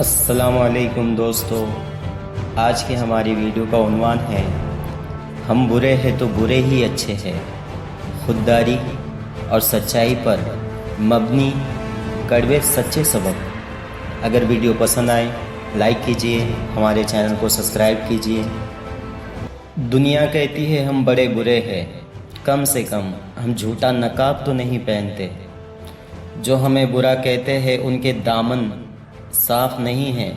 السلام علیکم دوستو، آج کی ہماری ویڈیو کا عنوان ہے ہم برے ہیں تو برے ہی اچھے ہیں، خودداری اور سچائی پر مبنی کڑوے سچے سبق۔ اگر ویڈیو پسند آئے لائک کیجئے، ہمارے چینل کو سبسکرائب کیجئے۔ دنیا کہتی ہے ہم بڑے برے ہیں، کم سے کم ہم جھوٹا نقاب تو نہیں پہنتے۔ جو ہمیں برا کہتے ہیں ان کے دامن صاف نہیں ہیں۔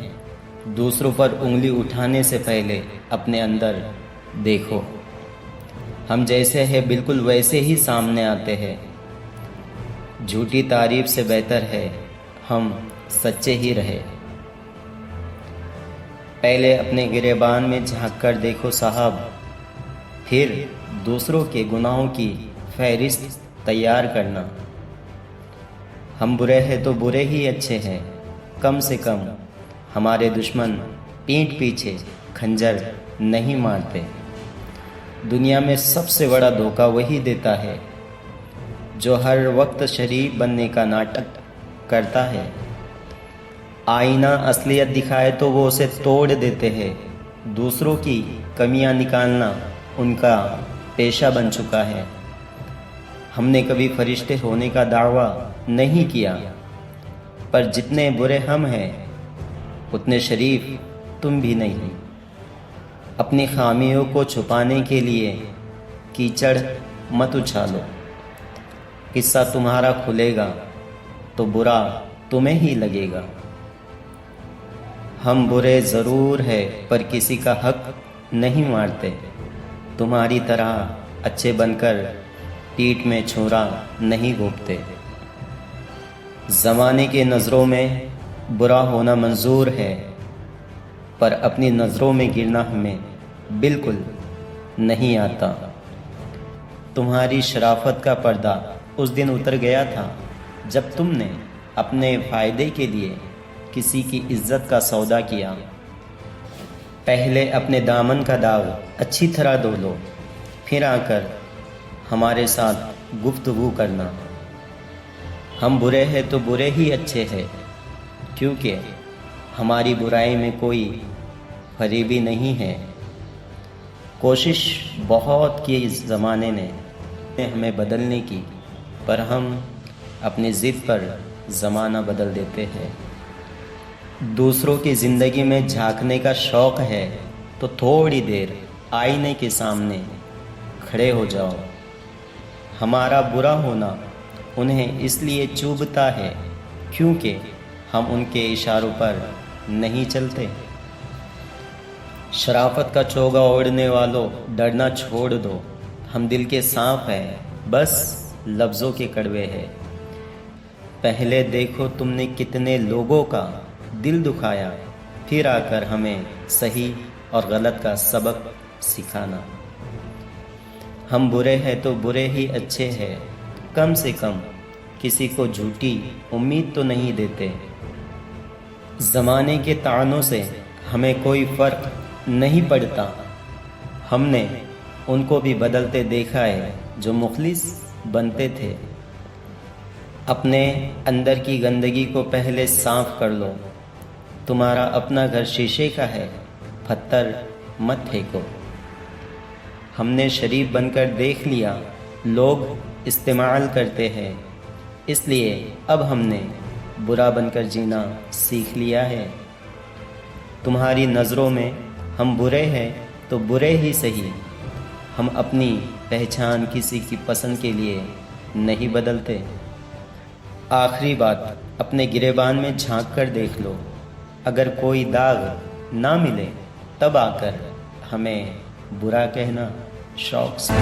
دوسروں پر انگلی اٹھانے سے پہلے اپنے اندر دیکھو، ہم جیسے ہیں بالکل ویسے ہی سامنے آتے ہیں۔ جھوٹی تعریف سے بہتر ہے ہم سچے ہی رہے۔ پہلے اپنے گریبان میں جھانک کر دیکھو صاحب، پھر دوسروں کے گناہوں کی فہرست تیار کرنا۔ ہم برے ہیں تو برے ہی اچھے ہیں، کم سے کم ہمارے دشمن پیٹھ پیچھے کھنجر نہیں مارتے۔ دنیا میں سب سے بڑا دھوکہ وہی دیتا ہے جو ہر وقت شریف بننے کا ناٹک کرتا ہے۔ آئینہ اصلیت دکھائے تو وہ اسے توڑ دیتے ہیں۔ دوسروں کی کمیاں نکالنا ان کا پیشہ بن چکا ہے۔ ہم نے کبھی فرشتے ہونے کا دعویٰ نہیں کیا، پر جتنے برے ہم ہیں اتنے شریف تم بھی نہیں۔ اپنی خامیوں کو چھپانے کے لیے کیچڑ مت اچھالو، قصہ تمہارا کھلے گا تو برا تمہیں ہی لگے گا۔ ہم برے ضرور ہے پر کسی کا حق نہیں مارتے، تمہاری طرح اچھے بن کر پیٹھ میں چھرا نہیں گھونپتے۔ زمانے کے نظروں میں برا ہونا منظور ہے، پر اپنی نظروں میں گرنا ہمیں بالکل نہیں آتا۔ تمہاری شرافت کا پردہ اس دن اتر گیا تھا جب تم نے اپنے فائدے کے لیے کسی کی عزت کا سودا کیا۔ پہلے اپنے دامن کا داغ اچھی طرح دھو لو، پھر آ کر ہمارے ساتھ گفتگو کرنا۔ ہم برے ہیں تو برے ہی اچھے ہیں، کیونکہ ہماری برائی میں کوئی فریبی نہیں ہے۔ کوشش بہت کی اس زمانے نے ہمیں بدلنے کی، پر ہم اپنی ضد پر زمانہ بدل دیتے ہیں۔ دوسروں کی زندگی میں جھانکنے کا شوق ہے تو تھوڑی دیر آئینے کے سامنے کھڑے ہو جاؤ۔ ہمارا برا ہونا انہیں اس لیے چبھتا ہے کیونکہ ہم ان کے اشاروں پر نہیں چلتے۔ شرافت کا چوگا اوڑھنے والوں ڈرنا چھوڑ دو، ہم دل کے صاف ہیں، بس لفظوں کے کڑوے ہیں۔ پہلے دیکھو تم نے کتنے لوگوں کا دل دکھایا، پھر آ کر ہمیں صحیح اور غلط کا سبق سکھانا۔ ہم برے ہیں تو برے ہی اچھے ہیں، کم سے کم کسی کو جھوٹی امید تو نہیں دیتے۔ زمانے کے طعنوں سے ہمیں کوئی فرق نہیں پڑتا، ہم نے ان کو بھی بدلتے دیکھا ہے جو مخلص بنتے تھے۔ اپنے اندر کی گندگی کو پہلے صاف کر لو، تمہارا اپنا گھر شیشے کا ہے، پتھر مت پھینکو۔ ہم نے شریف بن کر دیکھ لیا لوگ استعمال کرتے ہیں، اس لیے اب ہم نے برا بن کر جینا سیکھ لیا ہے۔ تمہاری نظروں میں ہم برے ہیں تو برے ہی صحیح، ہم اپنی پہچان کسی کی پسند کے لیے نہیں بدلتے۔ آخری بات، اپنے گریبان میں جھانک کر دیکھ لو، اگر کوئی داغ نہ ملے تب آ کر ہمیں برا کہنا شوق سے۔